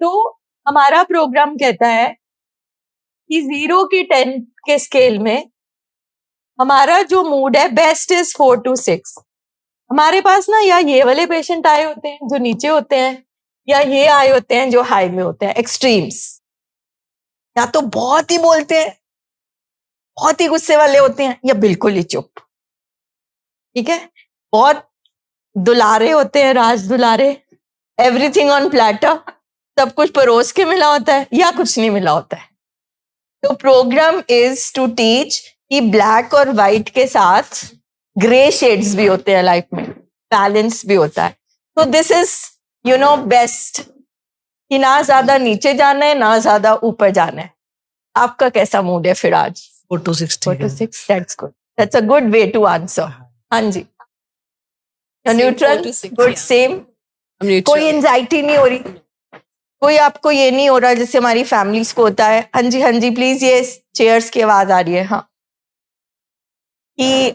तो हमारा प्रोग्राम कहता है कि 0 की 10 के स्केल में हमारा जो मूड है बेस्ट इज 4 to 6। हमारे पास ना या ये वाले पेशेंट आए होते हैं जो नीचे होते हैं, या ये आए होते हैं जो हाई में होते हैं, एक्सट्रीम्स। या तो बहुत ही बोलते हैं, बहुत ही गुस्से वाले होते हैं, या बिल्कुल ही चुप। ठीक है, बहुत दुलारे होते हैं, राज दुलारे, एवरीथिंग ऑन प्लेटर, सब कुछ परोस के मिला होता है, या कुछ नहीं मिला होता है। तो प्रोग्राम इज टू टीच कि ब्लैक और व्हाइट के साथ ग्रे शेड्स भी होते हैं लाइफ में, बैलेंस भी होता है। तो दिस इज बेस्ट कि ना ज्यादा नीचे जाना है ना ज्यादा ऊपर जाना है। आपका कैसा मूड है फिर आज? 4 to 6 4 to 6, that's good. That's a good way to answer. हाँ जी, न्यूट्रल, गुड, सेम। कोई एंजाइटी नहीं हो रही, कोई आपको ये नहीं हो रहा जैसे हमारी फैमिलीज को होता है? हाँ जी, हाँ जी प्लीज, ये चेयर्स की आवाज आ रही है। हाँ, कि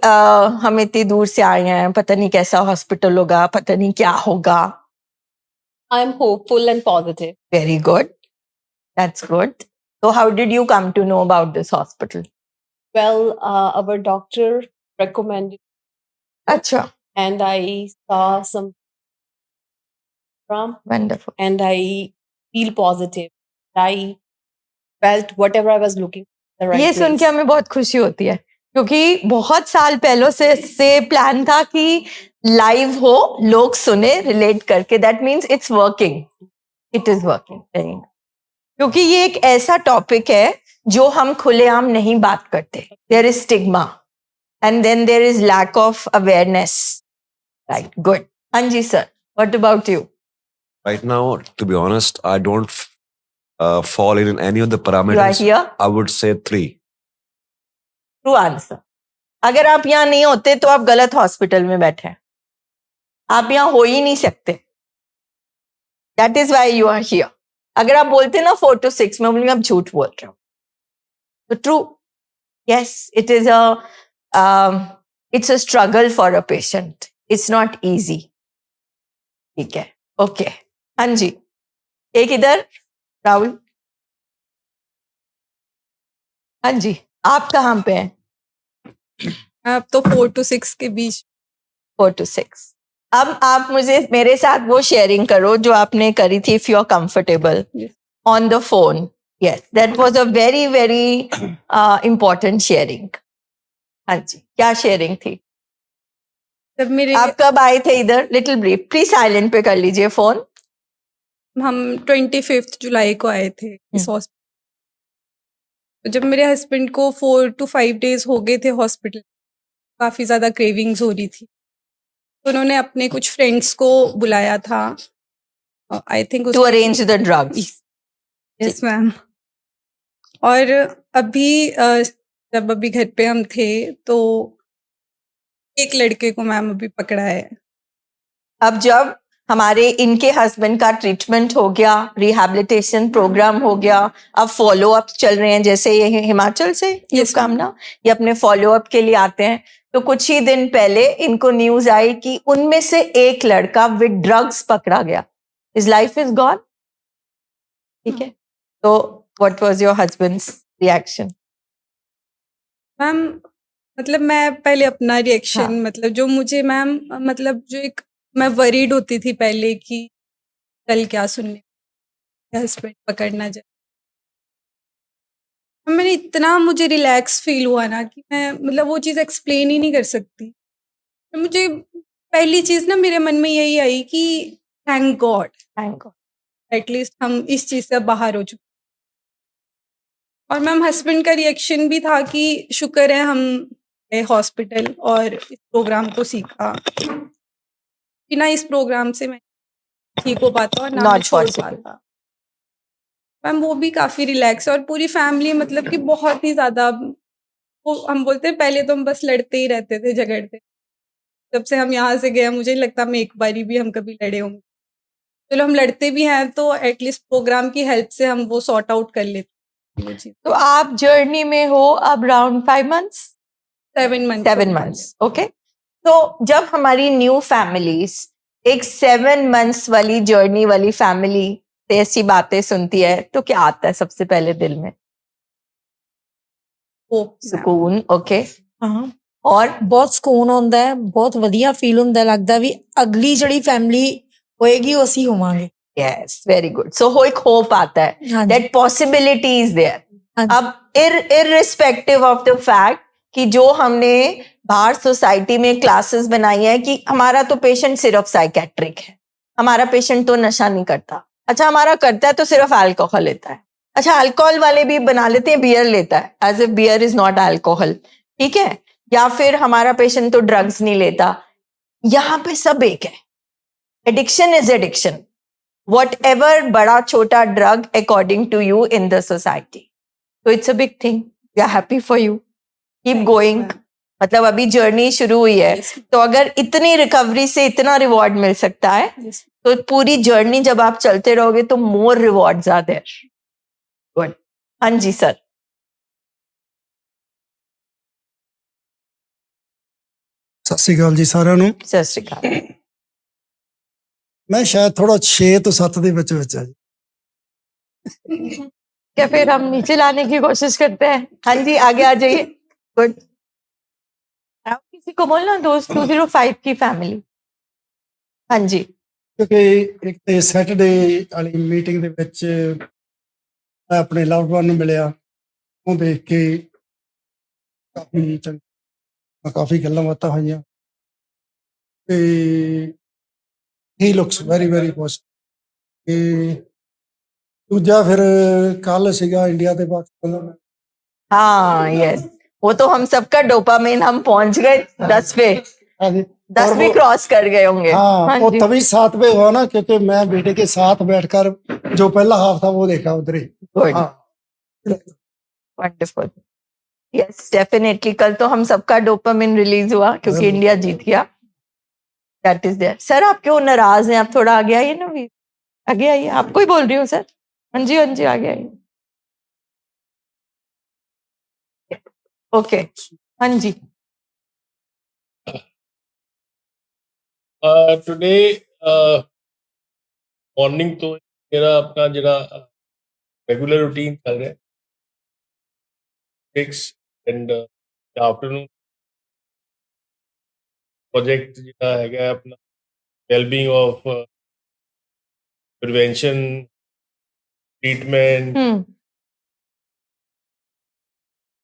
हम इतनी दूर से आए हैं, पता नहीं कैसा हॉस्पिटल होगा, पता नहीं क्या होगा। I am hopeful and positive. Very good, that's good. So how did you come to know about this hospital? Well, our doctor recommended, अच्छा, and I saw some from, wonderful. and I feel positive. I felt whatever I was looking for, the right ये place. सुन के हमें बहुत खुशी होती है, क्योंकि बहुत साल पहले से प्लान था कि लाइव हो, लोग सुने, रिलेट करके। That means it's working, it is working. क्योंकि ये एक ऐसा टॉपिक है जो हम खुलेआम नहीं बात करते। There is stigma and then there is lack of awareness. Right, good. हाँ जी sir, what about you? Right now, to be honest, I don't fall in any of the U R parameters. Here, I would say 3. True answer. अगर आप यहाँ नहीं होते तो आप गलत हॉस्पिटल में बैठे हैं, आप यहाँ हो ही नहीं सकते। That is why you are here. अगर आप बोलते ना 4 to 6, मैं बोलूंगी आप झूठ बोल रहे हो। तो true, yes, it is a struggle for a patient, it's not easy. ठीक है, ओके। हाँ जी, एक इधर, राहुल। हाँ जी, आप कहाँ पे हैं? आप तो 4 to 6 के बीच। 4 to 6। अब आप मुझे मेरे साथ वो शेयरिंग करो जो आपने करी थी, if you are comfortable, on the phone. Yes, that was a very very important sharing. हाँ जी, क्या शेयरिंग थी? जब मेरे आप कब आए थे इधर? लिटिल ब्रीफ, प्लीज साइलेंट पे कर लीजिए फोन। हम 25 जुलाई को आए थे इस हॉस्पिटल। जब मेरे हस्बैंड को 4 to 5 days हो गए थे हॉस्पिटल, काफ़ी ज़्यादा क्रेविंग्स हो रही थी, तो उन्होंने अपने कुछ फ्रेंड्स को बुलाया था। I think to arrange the drugs. Yes ma'am. और अभी जब अभी घर पे हम थे तो एक लड़के को मैम अभी पकड़ा है। अब जब हमारे इनके हस्बैंड का ट्रीटमेंट हो गया, रिहैबिलिटेशन प्रोग्राम हो गया, अब फॉलो अप चल रहे हैं, जैसे ये हिमाचल से Yes, कामना, ये अपने फॉलो अप के लिए आते हैं। तो कुछ ही दिन पहले इनको न्यूज आई कि उनमें से एक लड़का विद ड्रग्स पकड़ा गया। His life is gone. ठीक है, तो what was your husband's reaction? Ma'am मतलब मैं पहले अपना रिएक्शन हाँ। मतलब जो मुझे मैम मतलब जो एक मैं वरीड होती थी पहले कि कल क्या सुनने हस्बैंड पकड़ना जाए। मैंने इतना मुझे रिलैक्स फील हुआ ना कि मैं मतलब वो चीज़ एक्सप्लेन ही नहीं कर सकती। तो मुझे पहली चीज़ ना मेरे मन में यही आई कि thank God thank God, at least हम इस चीज़ से बाहर हो चुके। और मैम हस्बैंड का रिएक्शन भी था कि शुक्र है हम गए हॉस्पिटल और इस प्रोग्राम को सीखा, बिना इस प्रोग्राम से मैं ठीक हो पाता और ना मैं Not छोड़ possible. पाता। मैम वो भी काफ़ी रिलैक्स और पूरी फैमिली मतलब कि बहुत ही ज़्यादा वो हम बोलते हैं पहले तो हम बस लड़ते ही रहते थे, झगड़ते। जब से हम यहाँ से गए मुझे नहीं लगता हम एक बारी भी हम कभी लड़े होंगे। चलो हम लड़ते भी हैं तो एटलीस्ट प्रोग्राम की हेल्प से हम वो सॉर्ट आउट कर लेते हैं वो चीज़। तो आप जर्नी में हो अब around 5 months, 7 months 7 months, okay. तो जब हमारी न्यू फैमिलीज एक 7 months वाली जर्नी वाली फैमिली से ऐसी बातें सुनती है तो क्या आता है सबसे पहले दिल में? सुकून। ओके, ਹਾਂ और ਬਹੁਤ ਸਕੂਨ ਆਉਂਦਾ ਹੈ, ਬਹੁਤ ਵਧੀਆ ਫੀਲ ਹੁੰਦਾ, ਲੱਗਦਾ ਵੀ ਅਗਲੀ ਜਿਹੜੀ ਫੈਮਿਲੀ ਹੋਏਗੀ ਉਹ ਅਸੀਂ ਹੋਵਾਂਗੇ। Yes, very good. सो हो एक होप आता है, हाँ जी, दैट पॉसिबिलिटी इज देयर। हाँ जी, अब इररिस्पेक्टिव ऑफ द फैक्ट कि जो हमने बाहर सोसाइटी में क्लासेस बनाई है कि हमारा तो पेशेंट सिर्फ साइकेट्रिक है, हमारा पेशेंट तो नशा नहीं करता। अच्छा, हमारा करता है तो सिर्फ अल्कोहल लेता है। अच्छा, अल्कोहल वाले भी बना लेते हैं बियर लेता है, as if beer is not alcohol, ठीक है। या फिर हमारा पेशेंट तो ड्रग्स नहीं लेता। यहाँ पे सब एक है, एडिक्शन इज एडिक्शन, whatever बड़ा छोटा drug according to you in the society. तो it's a big thing, we are happy for you, keep going. मतलब अभी जर्नी शुरू हुई है, तो अगर इतनी रिकवरी से इतना रिवॉर्ड मिल सकता है, तो पूरी जर्नी जब आप चलते रहोगे तो मोर रिवॉर्ड्स आर देयर। गुड। हाँ जी सर। ਸਤਿ ਸ਼੍ਰੀ ਅਕਾਲ ਜੀ ਸਾਰਿਆਂ ਨੂੰ। सत श्री अकाल। ਮੈਂ ਸ਼ਾਇਦ ਥੋੜਾ 6 ਤੋਂ 7 ਦੇ ਵਿੱਚ ਆ ਜੀ। क्या फिर हम नीचे लाने की कोशिश करते हैं? हाँ जी, आगे आ जाइए। गुड। आप किसी को बोलना दोस्त 205 की फैमिली। हाँ जी। ਕਿਉਂਕਿ ਇੱਕ ਤੇ ਸੈਟਰਡੇ ਵਾਲੀ ਮੀਟਿੰਗ ਦੇ ਵਿੱਚ ਮੈਂ ਆਪਣੇ ਲਵਡ ਵਨ ਨੂੰ ਮਿਲਿਆ, ਉਹ ਦੇਖ ਕੇ ਕਾਫੀ ਗੱਲਾਂ ਬਾਤਾਂ ਹੋਈਆਂ ਤੇ ਹੀ ਲੁਕਸ ਵੈਰੀ ਵੈਰੀ ਪੋਜ਼ਿਟਿਵ। ਤੇ ਦੂਜਾ ਫਿਰ ਕੱਲ ਸੀਗਾ ਇੰਡੀਆ ਤੇ ਪਾਕਿਸਤਾਨ ਦਾ। हाँ यस, वो तो हम सबका डोपामिन, हम पहुंच गए 10 पे, ਹਾਂਜੀ 10 और भी वो- क्रॉस कर गए होंगे। हाँ हाँ वो जी। तभी 7 पे हुआ ना, क्योंकि मैं बेटे के साथ बैठकर जो पहला हाफ था वो देखा उधर ही। गुड, हाँ वंडरफुल। यस डेफिनेटली, कल तो हम सबका डोपामिन रिलीज हुआ क्योंकि जरूर। इंडिया जीत गया। That is there. सर आप क्यों नाराज हैं? आप थोड़ा आगे आइए ना, भी आगे आइए। आपको ही बोल रही हूँ सर। हाँ जी, हाँ जी, आगे आइए। ओके, हाँ जी। टुडे मॉर्निंग तो मेरा अपना जरा रेगुलर रूटीन चल रहा है, 6 एंड आफ्टरनून प्रोजेक्ट जिहड़ा हैगा अपना wellbeing of prevention treatment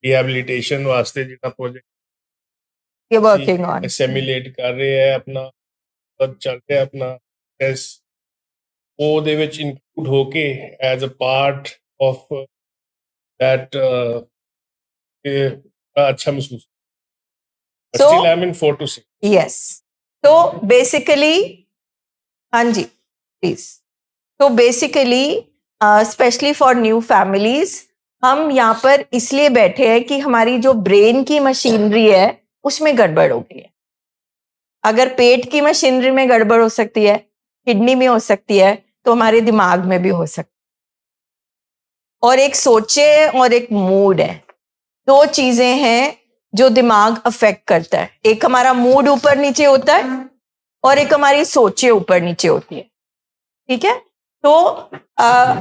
rehabilitation वास्ते जिहड़ा प्रोजेक्ट ये वर्किंग ऑन एसेमिलेट कर रहे हैं अपना चल रहा है अपना टेस्ट, ਉਹਦੇ ਵਿੱਚ ਇਨਕਲੂਡ ਹੋ ਕੇ as a part of that अच्छा महसूस। So- Still I'm in 4 to 6. Yes. तो बेसिकली, हाँ जी प्लीज। तो basically specially for new families, हम यहाँ पर इसलिए बैठे हैं कि हमारी जो ब्रेन की मशीनरी है उसमें गड़बड़ हो गई है। अगर पेट की मशीनरी में गड़बड़ हो सकती है, किडनी में हो सकती है, तो हमारे दिमाग में भी हो सकती है। और एक सोचे और एक मूड है, दो चीजें हैं जो दिमाग अफेक्ट करता है। एक हमारा मूड ऊपर नीचे होता है और एक हमारी सोचे ऊपर नीचे होती है, ठीक है। तो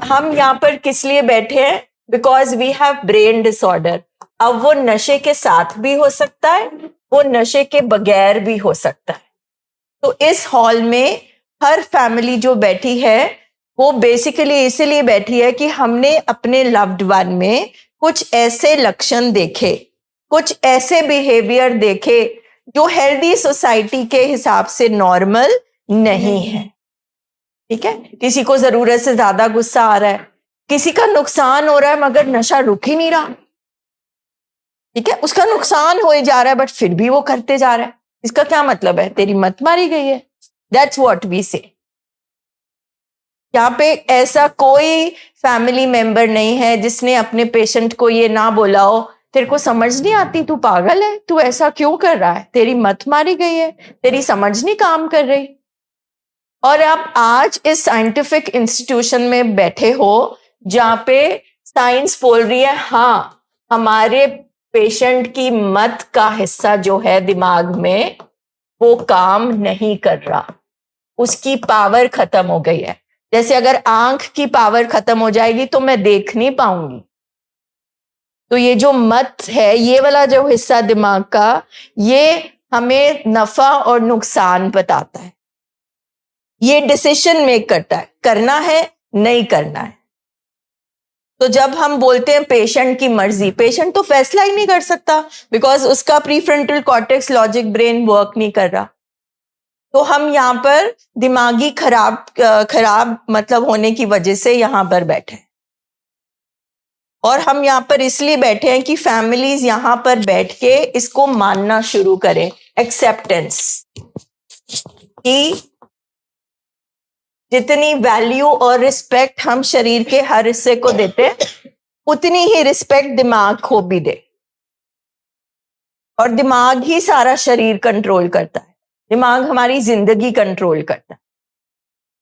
हम यहाँ पर किस लिए बैठे हैं? Because we have brain disorder. अब वो नशे के साथ भी हो सकता है, वो नशे के बगैर भी हो सकता है। तो इस हॉल में हर फैमिली जो बैठी है वो बेसिकली इसलिए बैठी है कि हमने अपने लव्ड वन में कुछ ऐसे लक्षण देखे, कुछ ऐसे बिहेवियर देखे जो हेल्दी सोसाइटी के हिसाब से नॉर्मल नहीं है, ठीक है। किसी को जरूरत से ज्यादा गुस्सा आ रहा है, किसी का नुकसान हो रहा है मगर नशा रुक ही नहीं रहा, ठीक है। उसका नुकसान हो ही जा रहा है बट फिर भी वो करते जा रहा है। इसका क्या मतलब है? तेरी मत मारी गई है। दैट्स व्हाट वी से। यहाँ पे ऐसा कोई फैमिली मेंबर नहीं है जिसने अपने पेशेंट को ये ना बोला हो तेरे को समझ नहीं आती, तू पागल है, तू ऐसा क्यों कर रहा है, तेरी मत मारी गई है, तेरी समझ नहीं काम कर रही। और आप आज इस साइंटिफिक इंस्टीट्यूशन में बैठे हो जहाँ पे साइंस बोल रही है हाँ हमारे पेशेंट की मत का हिस्सा जो है दिमाग में वो काम नहीं कर रहा, उसकी पावर खत्म हो गई है। जैसे अगर आंख की पावर खत्म हो जाएगी तो मैं देख नहीं पाऊंगी। तो ये जो मत है, ये वाला जो हिस्सा दिमाग का, ये हमें नफा और नुकसान बताता है। ये डिसीजन मेक करता है, करना है नहीं करना है। तो जब हम बोलते हैं पेशेंट की मर्जी, पेशेंट तो फैसला ही नहीं कर सकता बिकॉज उसका prefrontal cortex logic brain work नहीं कर रहा। तो हम यहाँ पर दिमागी खराब मतलब होने की वजह से यहाँ पर बैठे हैं। और हम यहाँ पर इसलिए बैठे हैं कि फैमिलीज यहाँ पर बैठ के इसको मानना शुरू करें, एक्सेप्टेंस, कि जितनी वैल्यू और रिस्पेक्ट हम शरीर के हर हिस्से को देते हैं, उतनी ही रिस्पेक्ट दिमाग को भी दे। और दिमाग ही सारा शरीर कंट्रोल करता है, दिमाग हमारी जिंदगी कंट्रोल करता है।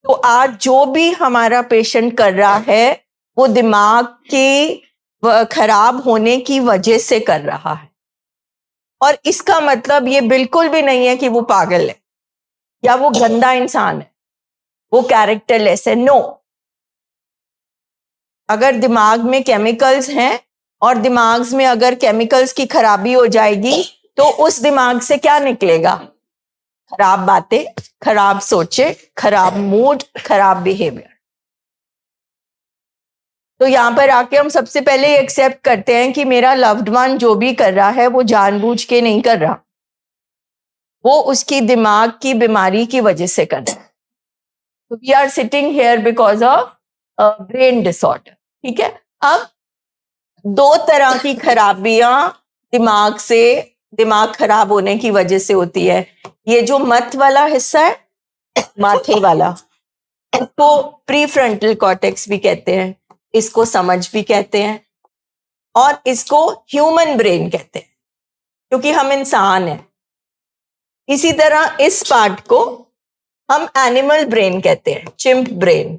तो आज जो भी हमारा पेशेंट कर रहा है वो दिमाग की खराब होने की वजह से कर रहा है। और इसका मतलब ये बिल्कुल भी नहीं है कि वो पागल है या वो गंदा इंसान है, वो कैरेक्टरलेस है। नो, अगर दिमाग में केमिकल्स हैं और दिमाग में अगर केमिकल्स की खराबी हो जाएगी तो उस दिमाग से क्या निकलेगा? खराब बातें, खराब सोचे, खराब मूड, खराब बिहेवियर। तो यहां पर आके हम सबसे पहले एक्सेप्ट करते हैं कि मेरा लव्ड वन जो भी कर रहा है वो जानबूझ के नहीं कर रहा, वो उसकी दिमाग की बीमारी की वजह से कर रहा है। तो we are sitting here because of brain disorder. ठीक है, अब दो तरह की खराबियां दिमाग खराब होने की वजह से होती है। ये जो मत वाला हिस्सा है, माथे वाला, इसको प्रीफ्रंटल कॉर्टेक्स भी कहते हैं, इसको समझ भी कहते हैं, और इसको ह्यूमन ब्रेन कहते हैं क्योंकि हम इंसान हैं। इसी तरह इस पार्ट को हम एनिमल ब्रेन कहते हैं, चिंप ब्रेन।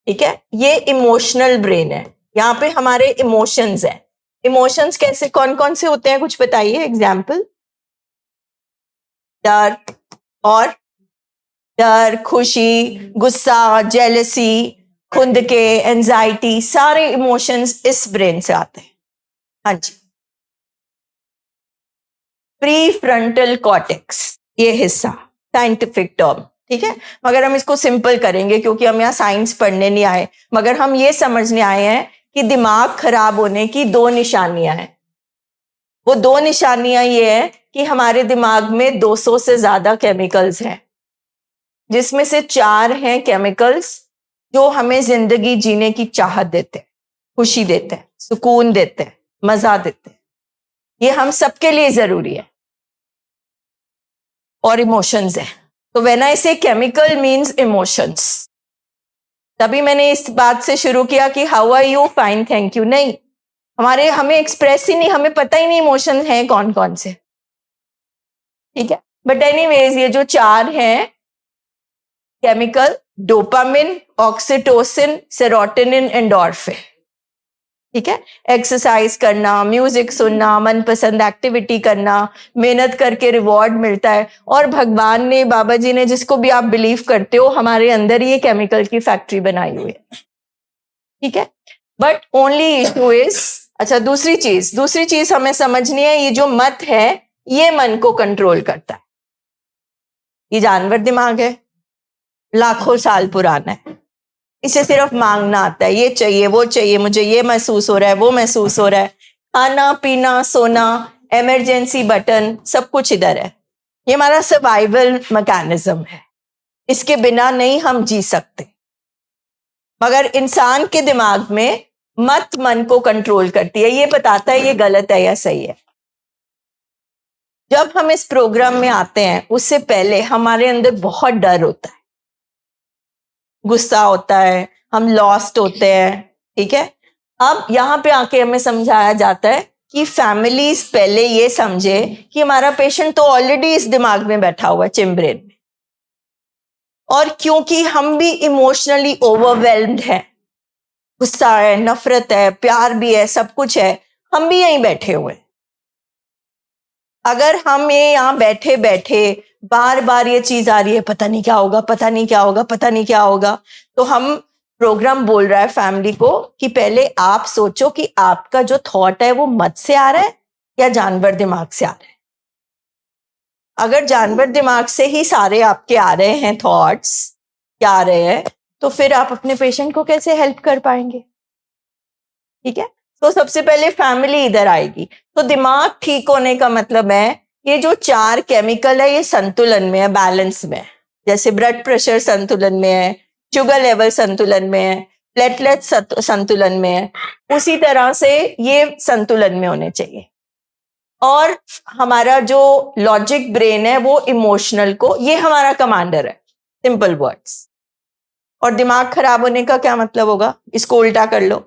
ठीक है, ये इमोशनल ब्रेन है, यहाँ पे हमारे इमोशंस हैं। इमोशंस कैसे, कौन कौन से होते हैं, कुछ बताइए एग्जाम्पल। डर, खुशी, गुस्सा, जेलसी, खुंद के, एंजाइटी, सारे इमोशंस इस ब्रेन से आते हैं। हाँ जी, प्री फ्रंटल कॉर्टेक्स, ये हिस्सा साइंटिफिक टर्म। ठीक है, मगर हम इसको सिंपल करेंगे क्योंकि हम यहाँ साइंस पढ़ने नहीं आए, मगर हम ये समझने आए हैं कि दिमाग खराब होने की दो निशानियां हैं। वो दो निशानियां ये है कि हमारे दिमाग में 200 से ज्यादा केमिकल्स हैं, जिसमें से 4 हैं केमिकल्स जो हमें जिंदगी जीने की चाहत देते हैं, खुशी देते हैं, सुकून देते हैं, मजा देते हैं। ये हम सबके लिए जरूरी है। और इमोशंस है, तो व्हेन आई से केमिकल मीन्स इमोशंस। तभी मैंने इस बात से शुरू किया कि how are you, fine, thank you. नहीं, हमें एक्सप्रेस ही नहीं, हमें पता ही नहीं इमोशन हैं कौन कौन से। ठीक है, बट एनीवेज ये जो 4 हैं chemical, dopamine, oxytocin, serotonin, endorphin. ठीक है, एक्सरसाइज करना, म्यूजिक सुनना, मनपसंद एक्टिविटी करना, मेहनत करके रिवॉर्ड मिलता है। और भगवान ने, बाबा जी ने, जिसको भी आप बिलीव करते हो, हमारे अंदर ये केमिकल की फैक्ट्री बनाई हुई है। ठीक है, बट ओनली इशू इज, अच्छा दूसरी चीज हमें समझनी है, ये जो मत है ये मन को कंट्रोल करता है। ये जानवर दिमाग है, लाखों साल पुराना है, इसे सिर्फ मांगना आता है, ये चाहिए वो चाहिए, मुझे ये महसूस हो रहा है वो महसूस हो रहा है, खाना पीना सोना, इमरजेंसी बटन, सब कुछ इधर है। ये हमारा सर्वाइवल मैकेनिज्म है, इसके बिना नहीं हम जी सकते। मगर इंसान के दिमाग में मत मन को कंट्रोल करती है, ये बताता है ये गलत है या सही है। जब हम इस प्रोग्राम में आते हैं उससे पहले हमारे अंदर बहुत डर होता है, गुस्सा होता है, हम लॉस्ट होते हैं। ठीक है, अब यहाँ पे आके हमें समझाया जाता है कि फैमिलीज पहले ये समझे कि हमारा पेशेंट तो ऑलरेडी इस दिमाग में बैठा हुआ है, चिम्ब्रेन में, और क्योंकि हम भी इमोशनली ओवरवेल्म्ड हैं, गुस्सा है, नफरत है, प्यार भी है, सब कुछ है, हम भी यहीं बैठे हुए हैं। अगर हम ये यहाँ बैठे बैठे बार बार ये चीज आ रही है, पता नहीं क्या होगा, पता नहीं क्या होगा, पता नहीं क्या होगा, तो हम प्रोग्राम बोल रहा है फैमिली को कि पहले आप सोचो कि आपका जो थॉट है वो मत से आ रहा है या जानवर दिमाग से आ रहा है। अगर जानवर दिमाग से ही सारे आपके आ रहे हैं थॉट्स, क्या आ रहे हैं, तो फिर आप अपने पेशेंट को कैसे हेल्प कर पाएंगे? ठीक है, तो सबसे पहले फैमिली इधर आएगी। तो दिमाग ठीक होने का मतलब है ये जो 4 केमिकल है ये संतुलन में है, बैलेंस में है। जैसे ब्लड प्रेशर संतुलन में है, शुगर लेवल संतुलन में है, प्लेटलेट संतुलन में है, उसी तरह से ये संतुलन में होने चाहिए। और हमारा जो लॉजिक ब्रेन है वो इमोशनल को, ये हमारा कमांडर है, सिंपल वर्ड्स। और दिमाग खराब होने का क्या मतलब होगा? इसको उल्टा कर लो,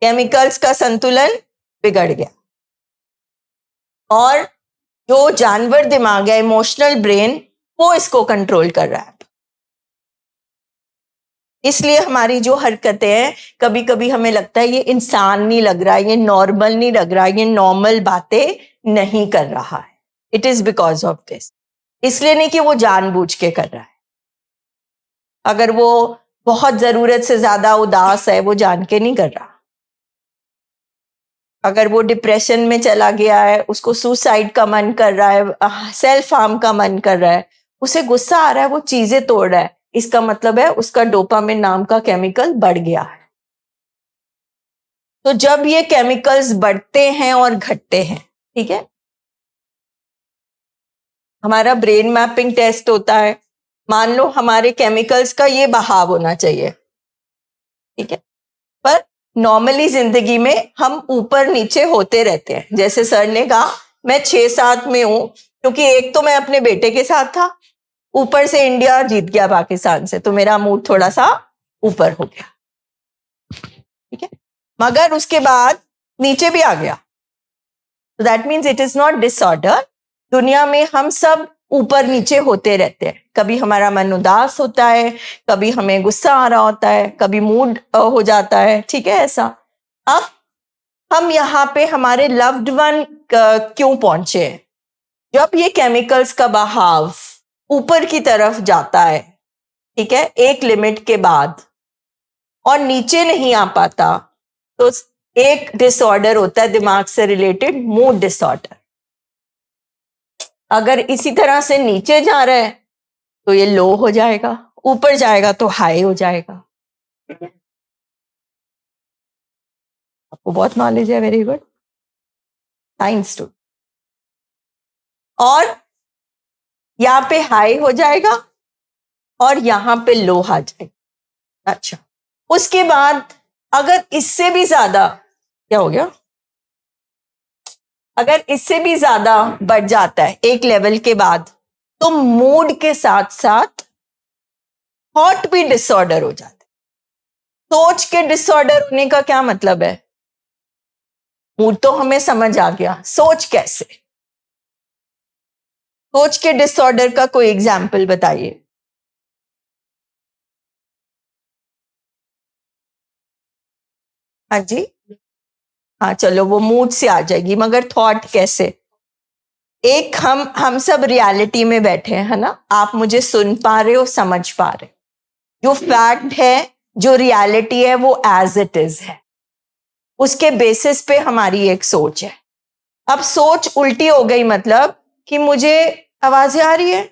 केमिकल्स का संतुलन बिगड़ गया और जो जानवर दिमाग है, इमोशनल ब्रेन, वो इसको कंट्रोल कर रहा है। इसलिए हमारी जो हरकतें हैं, कभी कभी हमें लगता है ये इंसान नहीं लग रहा, ये नॉर्मल नहीं लग रहा, ये नॉर्मल बातें नहीं कर रहा है। It is because of this. इसलिए नहीं कि वो जानबूझ के कर रहा है। अगर वो बहुत जरूरत से ज्यादा उदास है, वो जान के नहीं कर रहा। अगर वो डिप्रेशन में चला गया है, उसको सुसाइड का मन कर रहा है, सेल्फ हार्म का मन कर रहा है, उसे गुस्सा आ रहा है, वो चीजें तोड़ रहा है, इसका मतलब है उसका डोपामिन नाम का केमिकल बढ़ गया है। तो जब ये केमिकल्स बढ़ते हैं और घटते हैं, ठीक है, हमारा ब्रेन मैपिंग टेस्ट होता है। मान लो हमारे केमिकल्स का ये बहाव होना चाहिए, ठीक है, पर नॉर्मली जिंदगी में हम ऊपर नीचे होते रहते हैं। जैसे सर ने कहा मैं 6-7 में हूं, क्योंकि एक तो मैं अपने बेटे के साथ था, ऊपर से इंडिया जीत गया पाकिस्तान से, तो मेरा मूड थोड़ा सा ऊपर हो गया, ठीक है, मगर उसके बाद नीचे भी आ गया। तो that means it is not disorder. दुनिया में हम सब ऊपर नीचे होते रहते हैं। कभी हमारा मन उदास होता है, कभी हमें गुस्सा आ रहा होता है, कभी मूड हो जाता है, ठीक है, ऐसा। अब हम यहाँ पे हमारे लव्ड वन क्यों पहुंचे? जब ये केमिकल्स का बहाव ऊपर की तरफ जाता है, ठीक है, एक लिमिट के बाद, और नीचे नहीं आ पाता, तो एक डिसऑर्डर होता है दिमाग से रिलेटेड, मूड डिसऑर्डर। अगर इसी तरह से नीचे जा रहा है तो ये लो हो जाएगा, ऊपर जाएगा तो हाई हो जाएगा। आपको बहुत नॉलेज है, वेरी गुड, साइंस टू। और यहाँ पे हाई हो जाएगा और यहाँ पे लो आ जाएगा। अच्छा, उसके बाद अगर इससे भी ज्यादा, क्या हो गया, अगर इससे भी ज्यादा बढ़ जाता है एक लेवल के बाद, तो मूड के साथ साथ थॉट भी डिसऑर्डर हो जाता है। सोच के डिसऑर्डर होने का क्या मतलब है? मूड तो हमें समझ आ गया, सोच कैसे? सोच के डिसऑर्डर का कोई एग्जाम्पल बताइए। हाँ जी, हाँ चलो, वो मूड से आ जाएगी, मगर थॉट कैसे? एक हम सब रियलिटी में बैठे हैं, है ना, आप मुझे सुन पा रहे हो, समझ पा रहे हो, जो फैक्ट है, जो रियलिटी है, वो एज इट इज है, उसके बेसिस पे हमारी एक सोच है। अब सोच उल्टी हो गई, मतलब कि मुझे आवाजें आ रही है,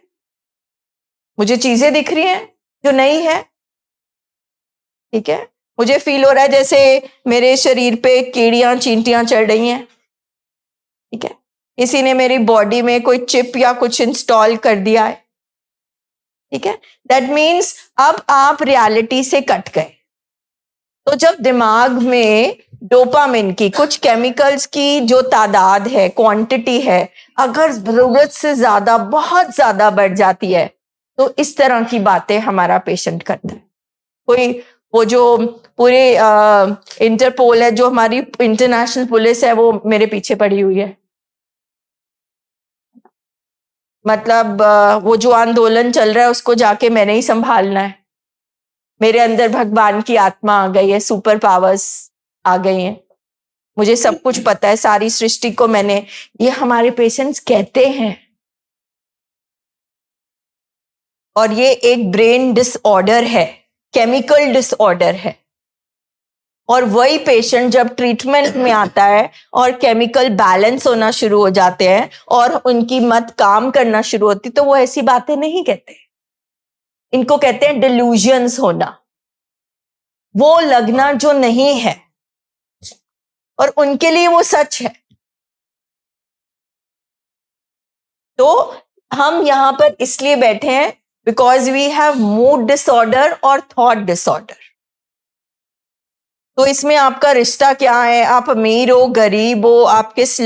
मुझे चीजें दिख रही हैं जो नहीं है, ठीक है, मुझे फील हो रहा है जैसे मेरे शरीर पे कीड़ियां चींटियां चढ़ रही हैं, ठीक है, किसी ने मेरी बॉडी में कोई चिप या कुछ इंस्टॉल कर दिया है, ठीक है। दैट मीन्स अब आप रियलिटी से कट गए। तो जब दिमाग में डोपामिन की, कुछ केमिकल्स की जो तादाद है, क्वांटिटी है, अगर जरूरत से ज्यादा, बहुत ज्यादा बढ़ जाती है, तो इस तरह की बातें हमारा पेशेंट करता है। कोई वो जो पूरे इंटरपोल है, जो हमारी इंटरनेशनल पुलिस है, वो मेरे पीछे पड़ी हुई है। मतलब वो जो आंदोलन चल रहा है उसको जाके मैंने ही संभालना है। मेरे अंदर भगवान की आत्मा आ गई है, सुपर पावर्स आ गई हैं, मुझे सब कुछ पता है, सारी सृष्टि को मैंने, ये हमारे पेशेंट्स कहते हैं। और ये एक ब्रेन डिसऑर्डर है, केमिकल डिसऑर्डर है। और वही पेशेंट जब ट्रीटमेंट में आता है और केमिकल बैलेंस होना शुरू हो जाते हैं और उनकी मत काम करना शुरू होती, तो वो ऐसी बातें नहीं कहते। इनको कहते हैं डिल्यूजन्स होना, वो लगना जो नहीं है, और उनके लिए वो सच है। तो हम यहां पर इसलिए बैठे हैं because we have mood disorder और थॉट डिसऑर्डर। तो इसमें आपका रिश्ता क्या है, आप अमीर हो, गरीब हो, आप किस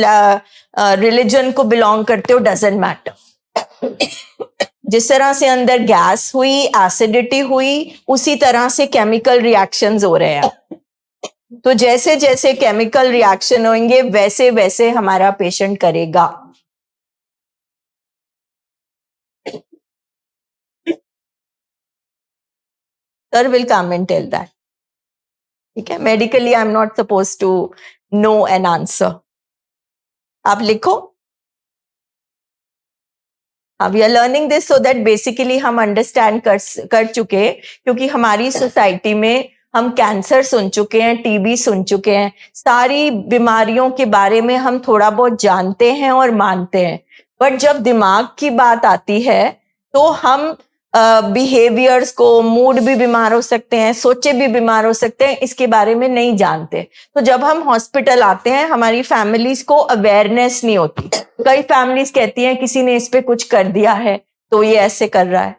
रिलीजन को बिलोंग करते हो, डजेंट मैटर। जिस तरह से अंदर गैस हुई, एसिडिटी हुई, उसी तरह से केमिकल रिएक्शंस हो रहे हैं। तो जैसे जैसे केमिकल रिएक्शन होंगे वैसे वैसे हमारा पेशेंट करेगा। Sir will come and tell that. ठीक है, medically I am not suppose to know an answer. आप लिखो, we are learning this so that basically हम अंडरस्टैंड कर चुके, क्योंकि हमारी सोसाइटी में हम कैंसर सुन चुके हैं, टीबी सुन चुके हैं, सारी बीमारियों के बारे में हम थोड़ा बहुत जानते हैं और मानते हैं। बट जब दिमाग की बात आती है तो हम बिहेवियर्स को, मूड भी बीमार हो सकते हैं, सोचे भी बीमार हो सकते हैं, इसके बारे में नहीं जानते। तो जब हम हॉस्पिटल आते हैं, हमारी फैमिलीज को अवेयरनेस नहीं होती। कई फैमिलीज कहती हैं किसी ने इस पे कुछ कर दिया है तो ये ऐसे कर रहा है,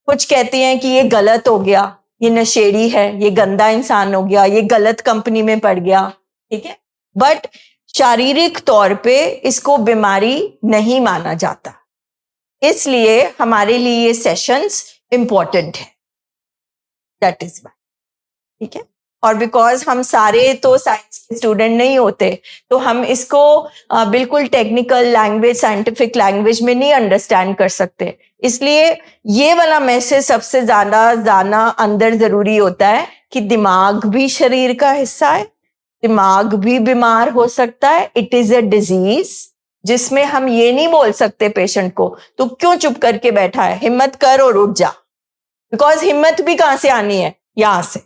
कुछ कहती हैं कि ये गलत हो गया, ये नशेड़ी है, ये गंदा इंसान हो गया, ये गलत कंपनी में पड़ गया। ठीक है, बट शारीरिक तौर पे इसको बीमारी नहीं माना जाता, इसलिए हमारे लिए ये सेशंस इंपॉर्टेंट है। That is why. ठीक है, और बिकॉज हम सारे तो साइंस के स्टूडेंट नहीं होते, तो हम इसको बिल्कुल टेक्निकल लैंग्वेज, साइंटिफिक लैंग्वेज में नहीं अंडरस्टैंड कर सकते। इसलिए ये वाला मैसेज सबसे ज्यादा जाना अंदर जरूरी होता है कि दिमाग भी शरीर का हिस्सा है, दिमाग भी बीमार हो सकता है। इट इज अ डिजीज जिसमें हम ये नहीं बोल सकते पेशेंट को तू क्यों चुप करके बैठा है, हिम्मत कर और उठ जा। बिकॉज हिम्मत भी कहां से आनी है, यहां से।